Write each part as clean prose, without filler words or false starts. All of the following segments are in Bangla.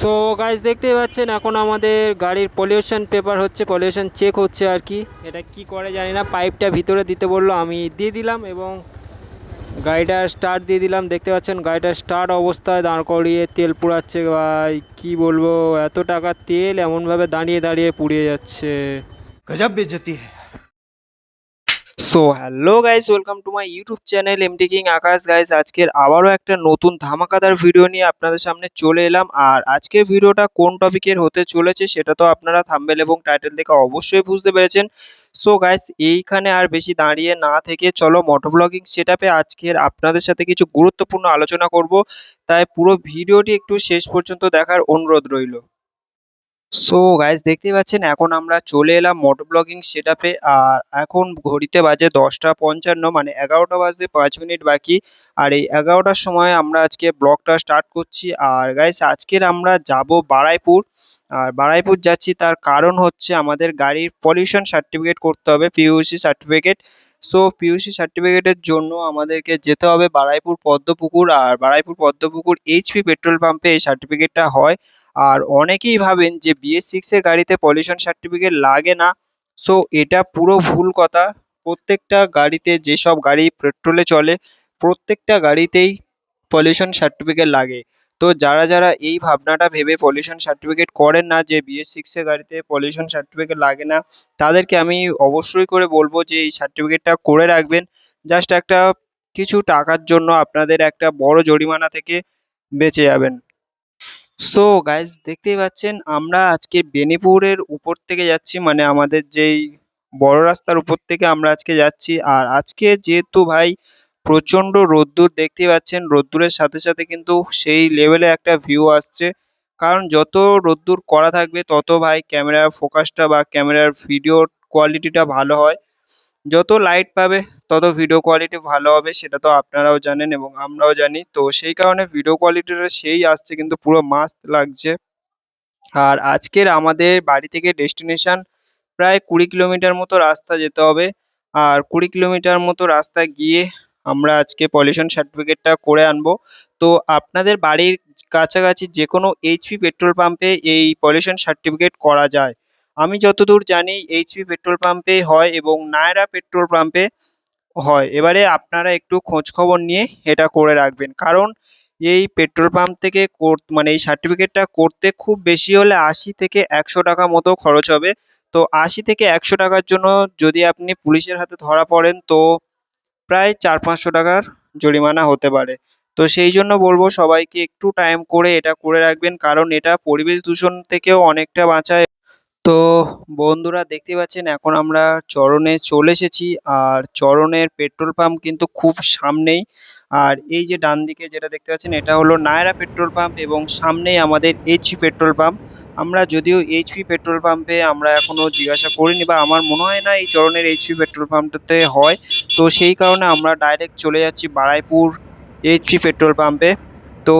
সো গাইস দেখতেই পাচ্ছেন এখন আমাদের গাড়ির পলিউশন পেপার হচ্ছে, পলিউশন চেক হচ্ছে আর কি। এটা কি করে জানি না, পাইপটা ভিতরে দিতে বললো, আমি দিয়ে দিলাম এবং গাড়িটা স্টার্ট দিয়ে দিলাম। দেখতে পাচ্ছেন গাড়িটা স্টার্ট অবস্থায় দাঁড় করিয়ে তেল পুড়াচ্ছে। ভাই কি বলবো, এত টাকার তেল এমনভাবে দাঁড়িয়ে দাঁড়িয়ে পুড়িয়ে যাচ্ছে। गजब बेइज्जती है। So hello guys, welcome to my YouTube channel MD king Akash. Guys আজকের আবারও একটা নতুন ধামাকাদার ভিডিও নিয়ে আপনাদের সামনে চলে এলাম। আর আজকের ভিডিওটা কোন টপিকের হতে চলেছে সেটা তো আপনারা থাম্বনেল এবং টাইটেল দেখে অবশ্যই বুঝতে পেরেছেন। সো গাইস এইখানে আর বেশি দাঁড়িয়ে না থেকে চলো মোটোব্লগিং সেটআপে আজকের আপনাদের সাথে কিছু গুরুত্বপূর্ণ আলোচনা করব। তাই পুরো ভিডিওটি একটু শেষ পর্যন্ত দেখার অনুরোধ রইল। সো গাইস দেখতেই পাচ্ছেন এখন আমরা চলে এলাম মোটোব্লগিং সেটআপে। আর এখন ঘড়িতে বাজে 10টা 55, মানে 11টা বাজতে 5 মিনিট বাকি। আর এই 11টার সময় আমরা আজকে ব্লগটা স্টার্ট করছি। আর গাইস আজকের আমরা যাব বারুইপুর। আর বারুইপুর যাচ্ছি তার কারণ হচ্ছে আমাদের গাড়ির পলিউশন সার্টিফিকেট করতে হবে, পিইউসি সার্টিফিকেট। সো পিইউসি সার্টিফিকেটের জন্য আমাদেরকে যেতে হবে বারুইপুর পদ্মপুকুর। আর বারুইপুর পদ্মপুকুর এইচপি পেট্রোল পাম্পে এই সার্টিফিকেটটা হয়। আর অনেকেই ভাবেন যে BS6 এর গাড়িতে পলিউশন সার্টিফিকেট লাগে না। সো এটা পুরো ভুল কথা। প্রত্যেকটা গাড়িতে, যেসব গাড়ি পেট্রোলে চলে, প্রত্যেকটা গাড়িতেই পলিউশন সার্টিফিকেট লাগে। তো যারা যারা এই ভাবনাটা ভেবে পলিউশন সার্টিফিকেট করেন না যে BS6 এর গাড়িতে পলিউশন সার্টিফিকেট লাগে না, তাদেরকে আমি অবশ্যই করে বলবো যে এই সার্টিফিকেটটা করে রাখবেন। জাস্ট একটা কিছু টাকার জন্য আপনাদের একটা বড় জরিমানা থেকে বেঁচে যাবেন। সো গাইস দেখতেই পাচ্ছেন আমরা আজকে বেনিপুরের উপর থেকে যাচ্ছি, মানে আমাদের যেই বড় রাস্তার উপর থেকে আমরা আজকে যাচ্ছি। আর আজকে যেহেতু ভাই প্রচন্ড রোদ্দুর, দেখতেই পাচ্ছেন রোদ্দুরের সাথে সাথে কিন্তু সেই লেভেলে একটা ভিউ আসছে। কারণ যত রোদ্দুর করা থাকবে তত ভাই ক্যামেরার ফোকাসটা বা ক্যামেরার ভিডিও কোয়ালিটিটা ভালো হয়। যত লাইট পাবে তত ভিডিও কোয়ালিটি ভালো হবে, সেটা তো আপনারাও জানেন এবং আমরাও জানি। তো সেই কারণে ভিডিও কোয়ালিটিটা সেই আসছে, কিন্তু পুরো মাস্ত লাগছে। আর আজকের আমাদের বাড়ি থেকে ডেস্টিনেশন প্রায় 20 কিলোমিটার মতো রাস্তা যেতে হবে। আর 20 কিলোমিটার মতো রাস্তা গিয়ে আমরা আজকে পলিউশন সার্টিফিকেটটা করে আনবো। তো আপনাদের বাড়ির কাছাকাছি যে কোনো এইচপি পেট্রোল পাম্পে এই পলিউশন সার্টিফিকেট করা যায়। আমি যতদূর জানি এইচপি পেট্রোল পাম্পে হয় এবং নায়রা পেট্রোল পাম্পে হয়। এবারে আপনারা একটু খোঁজ খবর নিয়ে এটা করে রাখবেন, কারণ এই পেট্রোল পাম্প থেকে মানে এই সার্টিফিকেটটা করতে খুব বেশি হলে 80 থেকে 100 টাকা মতো খরচ হবে। তো 80 থেকে 100 টাকার জন্য যদি আপনি পুলিশের হাতে ধরা পড়েন তো প্রায় 400-500 টাকার জরিমানা হতে পারে। তো সেই জন্য বলবো সবাইকে একটু টাইম করে এটা করে রাখবেন, কারণ এটা পরিবেশ দূষণ থেকেও অনেকটা বাঁচায়। তো বন্ধুরা দেখতে পাচ্ছেন এখন আমরা চরণে চলে এসেছি। আর চরণের পেট্রোল পাম্প কিন্তু খুব সামনেই। আর এই যে ডান দিকে যেটা দেখতে পাচ্ছেন এটা হলো নায়রা পেট্রোল পাম্প এবং সামনেই আমাদের এইচপি পেট্রোল পাম্প। আমরা যদিও এইচপি পেট্রোল পাম্পে আমরা এখনো জিজ্ঞাসা করিনি, বা আমার মনে হয় না এই চরণের এইচপি পেট্রোল পাম্পটাতে হয়। তো সেই কারণে আমরা ডাইরেক্ট চলে যাচ্ছি বারুইপুর এইচপি পেট্রোল পাম্পে। তো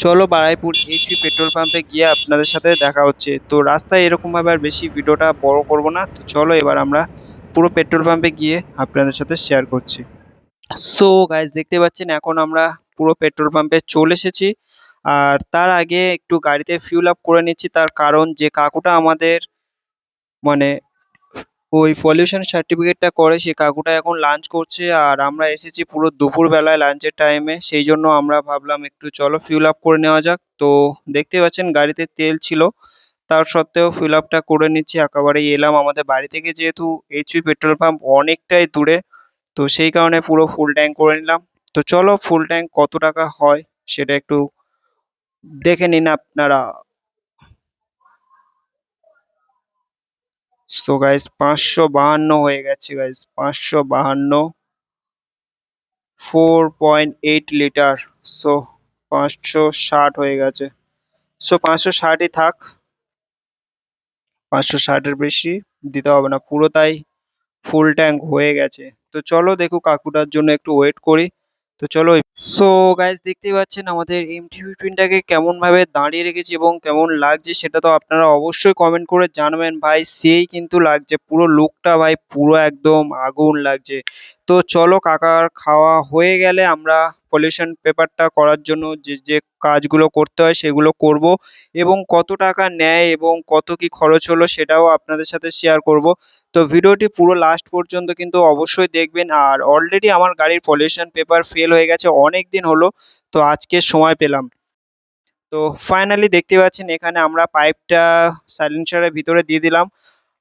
চলো বারুইপুর এইচপি পেট্রোল পাম্পে গিয়ে আপনাদের সাথে দেখা হচ্ছে। তো রাস্তায় এরকমভাবে আর বেশি ভিডিওটা বড় করব না। তো চলো এবার আমরা পুরো পেট্রোল পাম্পে গিয়ে আপনাদের সাথে শেয়ার করছি। সো গাইস দেখতে পাচ্ছেন এখন আমরা পুরো পেট্রোল পাম্পে চলে এসেছি। আর তার আগে একটু গাড়িতে ফিউল আপ করে নিচ্ছি, তার কারণ যে কাকুটা আমাদের মানে ওই পলিউশন সার্টিফিকেটটা করে সে কাকুটা এখন লাঞ্চ করছে। আর আমরা এসেছি পুরো দুপুরবেলায় লাঞ্চের টাইমে, সেই জন্য আমরা ভাবলাম একটু চলো ফিউল আপ করে নেওয়া যাক। তো দেখতে পাচ্ছেন গাড়িতে তেল ছিল, তার সত্ত্বেও ফিল আপটা করে নিচ্ছি। একেবারেই এলাম আমাদের বাড়ি থেকে, যেহেতু এইচপি পেট্রোল পাম্প অনেকটাই দূরে, তো সেই কারণে পুরো ফুল ট্যাঙ্ক করে নিলাম। তো চলো ফুল ট্যাঙ্ক কত টাকা হয় সেটা একটু দেখে নিন আপনারা। সো গাইস 552 হয়ে গেছে গাইস, 552, 4.8 লিটার। সো 560 হয়ে গেছে। সো 560ই থাক, 560-এর বেশি দিতে হবে না, পুরো তাই ফুল ট্যাঙ্ক হয়ে গেছে। তো চলো দেখো কাকুটার জন্য একটু ওয়েট করি। তো চলো। সো গাইস দেখতেই পাচ্ছেন আমাদের MT-15টাকে কেমন ভাবে দাঁড়িয়ে রেখেছি এবং কেমন লাগছে সেটা তো আপনারা অবশ্যই কমেন্ট করে জানাবেন। ভাই সেই কিন্তু লাগছে, পুরো লুকটা ভাই পুরো একদম আগুন লাগছে। তো চলো কাকার খাওয়া হয়ে গেলে আমরা পলিউশন পেপারটা করার জন্য যে যে কাজগুলো করতে হয় সেগুলো করব এবং কত টাকা নেয় এবং কত কি খরচ হলো সেটাও আপনাদের সাথে শেয়ার করব। তো ভিডিওটি পুরো লাস্ট পর্যন্ত কিন্তু অবশ্যই দেখবেন। আর অলরেডি আমার গাড়ির পলিউশন পেপার ফেল হয়ে গেছে, অনেক দিন হলো, তো আজকে সময় পেলাম। তো ফাইনালি দেখতে পাচ্ছেন এখানে আমরা পাইপটা সাইলেন্সারের ভিতরে দিয়ে দিলাম।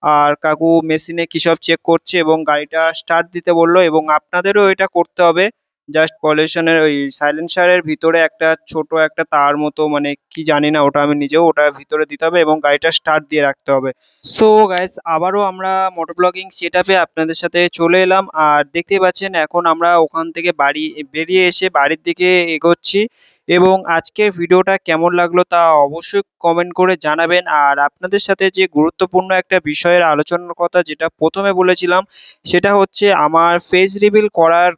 আর কাকু মেশিনে কি সব চেক করছে এবং গাড়িটা স্টার্ট দিতে বললো এবং আপনাদেরও এটা করতে হবে। জাস্ট পলিউশনের ওই সাইলেন্সারের ভিতরে একটা ছোট একটা তার মতো, মানে কি জানি না ওটা, আমি নিজেও ওটা ভিতরে দিতে হবে এবং গাড়িটা স্টার্ট দিয়ে রাখতে হবে। সো গাইস, আবারও আমরা মোটর ব্লগিং সেট আপে আপনাদের সাথে চলে এলাম। আর দেখতেই পাচ্ছেন এখন আমরা ওখান থেকে বাড়ি বেরিয়ে এসে বাড়ির দিকে এগোচ্ছি এবং আজকের ভিডিওটা কেমন লাগলো তা অবশ্যই কমেন্ট করে জানাবেন। আর আপনাদের সাথে যে গুরুত্বপূর্ণ একটা বিষয়ের আলোচনার কথা যেটা প্রথমে বলেছিলাম, সেটা হচ্ছে আমার ফেস রিভিল করার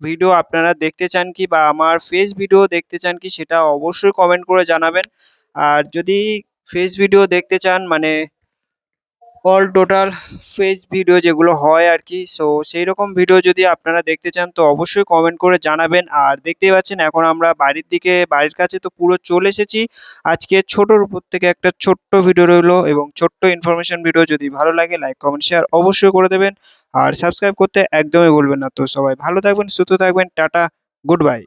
ভিডিও আপনারা দেখতে চান কি, বা আমার ফেস ভিডিও দেখতে চান কি, সেটা অবশ্যই কমেন্ট করে জানাবেন। আর যদি ফেস ভিডিও দেখতে চান, মানে অল টোটাল ফেস ভিডিও যেগুলো হয় আর কি, সো সেই রকম ভিডিও যদি আপনারা দেখতে চান তো অবশ্যই কমেন্ট করে জানাবেন। আর দেখতেই পাচ্ছেন এখন আমরা বাড়ির দিকে, বাড়ির কাছে তো পুরো চলে এসেছি। আজকে ছোটোর উপর থেকে একটা ছোট্ট ভিডিও রইলো এবং ছোট্ট ইনফরমেশন ভিডিও। যদি ভালো লাগে লাইক কমেন্ট শেয়ার অবশ্যই করে দেবেন আর সাবস্ক্রাইব করতে একদমই ভুলবেন না। তো সবাই ভালো থাকবেন, সুস্থ থাকবেন, টাটা, গুড বাই।